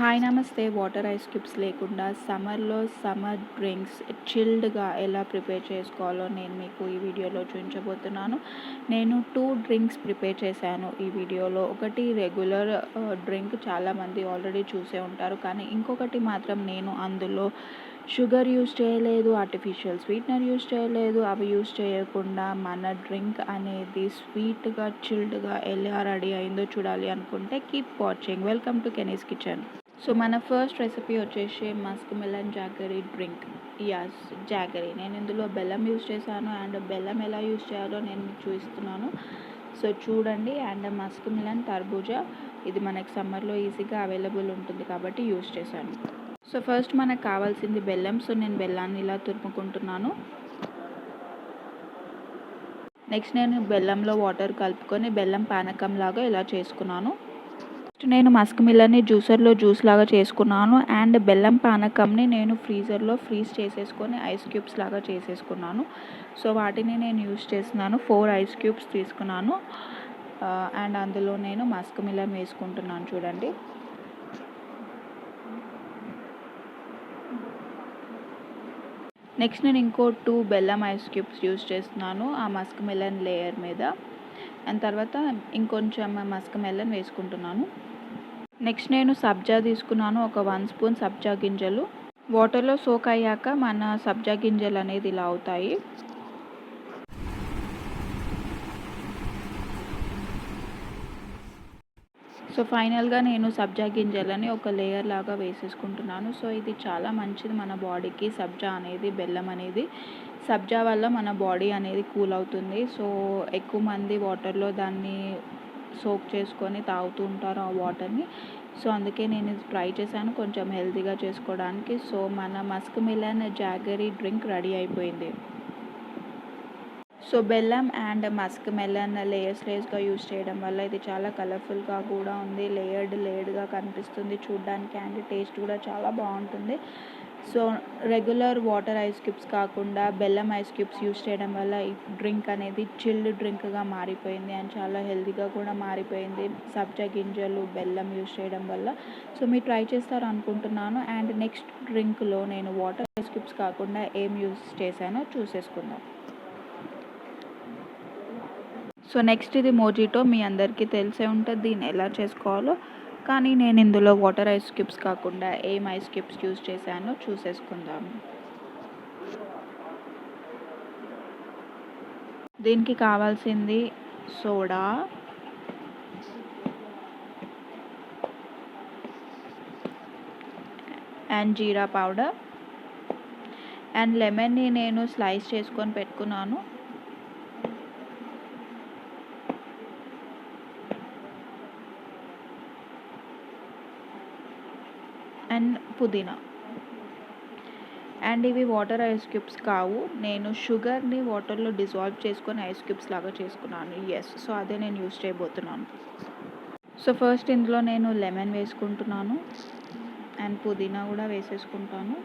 Hi నమస్తే. Water ice cubes లేకుండా సమ్మర్‌లో సమ్మర్ డ్రింక్స్ చిల్డ్‌గా ఎలా ప్రిపేర్ చేసుకోవాలో నేను మీకు ఈ వీడియోలో చూపించబోతున్నాను. నేను 2 డ్రింక్స్ ప్రిపేర్ చేశాను ఈ వీడియోలో. ఒకటి రెగ్యులర్ డ్రింక్ చాలామంది ఆల్రెడీ చూసే ఉంటారు. కానీ ఇంకొకటి మాత్రం నేను అందులో షుగర్ యూజ్ చేయలేదు, ఆర్టిఫిషియల్ స్వీట్నర్ యూజ్ చేయలేదు. అవి యూజ్ చేయకుండా మన డ్రింక్ అనేది స్వీట్‌గా, చిల్డ్‌గా ఎలా రెడీ అయిందో చూడాలి అనుకుంటే కీప్ వాచింగ్. వెల్కమ్ టు కెనీస్ కిచెన్. సో మన ఫస్ట్ రెసిపీ వచ్చేసి musk melon jaggery drink. Yes, jaggery. నేను ఇందులో బెల్లం యూజ్ చేశాను అండ్ బెల్లం ఎలా యూజ్ చేయాలో నేను మీకు చూపిస్తున్నాను. సో చూడండి. అండ్ మస్క్ మిలన్, తర్బూజా ఇది మనకి సమ్మర్లో ఈజీగా అవైలబుల్ ఉంటుంది కాబట్టి యూజ్ చేశాను. సో ఫస్ట్ మనకు కావాల్సింది బెల్లం. సో నేను బెల్లాన్ని ఇలా తురుముకుంటున్నాను. నెక్స్ట్ నేను బెల్లంలో వాటర్ కలుపుకొని బెల్లం పానకంలాగా ఇలా చేసుకున్నాను. నేను మస్క్ మిలన్ని జ్యూసర్లో జ్యూస్ లాగా చేసుకున్నాను అండ్ బెల్లం పానకంని నేను ఫ్రీజర్లో ఫ్రీజ్ చేసేసుకొని ఐస్ క్యూబ్స్ లాగా చేసేసుకున్నాను. సో వాటిని నేను యూజ్ చేస్తున్నాను. 4 ఐస్ క్యూబ్స్ తీసుకున్నాను అండ్ అందులో నేను మస్క్ మిలన్ వేసుకుంటున్నాను. చూడండి. నెక్స్ట్ నేను ఇంకో 2 బెల్లం ఐస్ క్యూబ్స్ యూజ్ చేస్తున్నాను ఆ మస్క్ మిలన్ లేయర్ మీద. అండ్ తర్వాత ఇంకొంచెం మస్క్ మిలన్ వేసుకుంటున్నాను. నెక్స్ట్ నేను సబ్జా తీసుకున్నాను. ఒక 1 స్పూన్ సబ్జా గింజలు వాటర్లో సోక్ అయ్యాక మన సబ్జా గింజలు అనేది ఇలా అవుతాయి. సో ఫైనల్గా నేను సబ్జా గింజలని ఒక లేయర్ లాగా వేసేసుకుంటున్నాను. సో ఇది చాలా మంచిది మన బాడీకి. సబ్జా అనేది, బెల్లం అనేది. సబ్జా వల్ల మన బాడీ అనేది కూల్ అవుతుంది. సో ఎక్కువ మంది వాటర్లో దాన్ని సోక్ చేసుకొని తాగుతూ ఉంటారు ఆ వాటర్ని. సో అందుకే నేను ఇది ట్రై చేశాను కొంచెం హెల్తీగా చేసుకోవడానికి. సో మన Musk melon jaggery drink ready అయిపోయింది. సో బెల్లం అండ్ మస్క్ మెలన్ లేయర్స్గా యూజ్ చేయడం వల్ల ఇది చాలా కలర్ఫుల్గా కూడా ఉంది. లేయర్డ్గా కనిపిస్తుంది చూడడానికి అండ్ టేస్ట్ కూడా చాలా బాగుంటుంది. So regular water ice cubes కాకుండా బెల్లం ఐస్ క్యూబ్స్ యూజ్ చేయడం వల్ల ఈ డ్రింక్ అనేది చిల్డ్ డ్రింక్గా మారిపోయింది అండ్ చాలా హెల్తీగా కూడా మారిపోయింది సబ్జా గింజలు, బెల్లం యూజ్ చేయడం వల్ల. సో మీరు ట్రై చేస్తారు అనుకుంటున్నాను. అండ్ నెక్స్ట్ డ్రింక్లో నేను వాటర్ ఐస్ క్యూబ్స్ కాకుండా ఏం యూజ్ చేశానో చూసేసుకుందాం. సో నెక్స్ట్ ఇది మోజిటో. మీ అందరికీ తెలిసే ఉంటుంది దీన్ని ఎలా చేసుకోవాలో. కానీ నేను ఇందులో వాటర్ ఐస్ క్యూబ్స్ కాకుండా ఏం ఐస్ క్యూబ్స్ యూజ్ చేశానో చూసేసుకుందాం. దీనికి కావాల్సింది సోడా, అండ్ జీరా పౌడర్ అండ్ లెమన్ని నేను స్లైస్ చేసుకొని పెట్టుకున్నాను. అండ్ పుదీనా. అండ్ ఇవి వాటర్ ఐస్ క్యూబ్స్ కావు. నేను షుగర్ని వాటర్లో డిజాల్వ్ చేసుకొని ఐస్ క్యూబ్స్ లాగా చేసుకున్నాను. ఎస్, సో అదే నేను యూజ్ చేయబోతున్నాను. సో ఫస్ట్ ఇందులో నేను లెమన్ వేసుకుంటున్నాను అండ్ పుదీనా కూడా వేసేసుకుంటాను.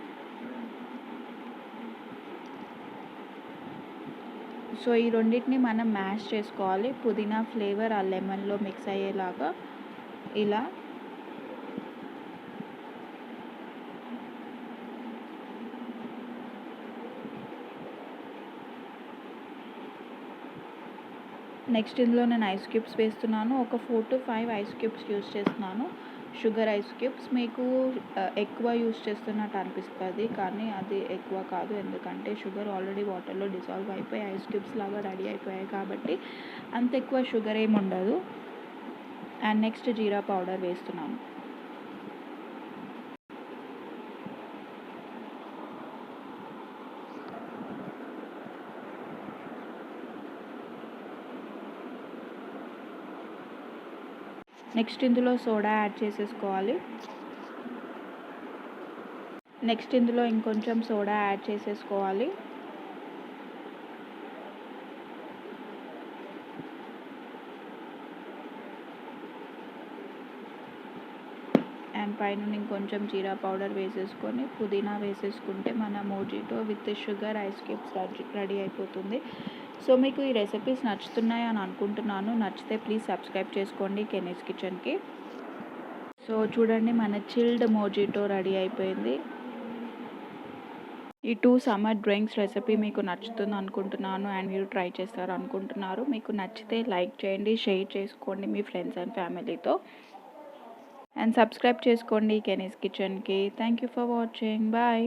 సో ఈ రెండింటిని మనం మ్యాష్ చేసుకోవాలి. పుదీనా ఫ్లేవర్ ఆ లెమన్లో మిక్స్ అయ్యేలాగా ఇలా. నెక్స్ట్ ఇందులో నేను ఐస్ క్యూబ్స్ వేస్తున్నాను. ఒక 4 to 5 ఐస్ క్యూబ్స్ యూజ్ చేస్తున్నాను. Sugar ice cubes. మీకు ఎక్కువ యూజ్ చేస్తున్నట్టు అనిపిస్తుంది కానీ అది ఎక్కువ కాదు. ఎందుకంటే షుగర్ ఆల్రెడీ వాటర్లో డిజాల్వ్ అయిపోయి ఐస్ క్యూబ్స్ లాగా రెడీ అయిపోయాయి కాబట్టి అంత ఎక్కువ షుగర్ ఏమి ఉండదు. అండ్ నెక్స్ట్ జీరా పౌడర్ వేస్తున్నాను. నెక్స్ట్ ఇందులో సోడా యాడ్ చేసేసుకోవాలి. నెక్స్ట్ ఇందులో ఇంకొంచెం సోడా యాడ్ చేసేసుకోవాలి. అండ్ పైన ఇంకొంచెం జీరా పౌడర్ వేసేసుకొని పుదీనా వేసేసుకుంటే మన mojito with sugar ice cubes ready అయిపోతుంది. సో మీకు ఈ రెసిపీస్ నచ్చుతున్నాయి అని అనుకుంటున్నాను. నచ్చితే ప్లీజ్ సబ్స్క్రైబ్ చేసుకోండి కెనీస్ కిచెన్కి. సో చూడండి, మన చిల్డ్ మోజిటో రెడీ అయిపోయింది. ఈ 2 సమ్మర్ డ్రింక్స్ రెసిపీ మీకు నచ్చుతుంది అనుకుంటున్నాను అండ్ మీరు ట్రై చేస్తారు అనుకుంటున్నారు. మీకు నచ్చితే లైక్ చేయండి, షేర్ చేసుకోండి మీ ఫ్రెండ్స్ అండ్ ఫ్యామిలీతో, అండ్ సబ్స్క్రైబ్ చేసుకోండి కెనీస్ కిచెన్కి. Thank you for watching. Bye.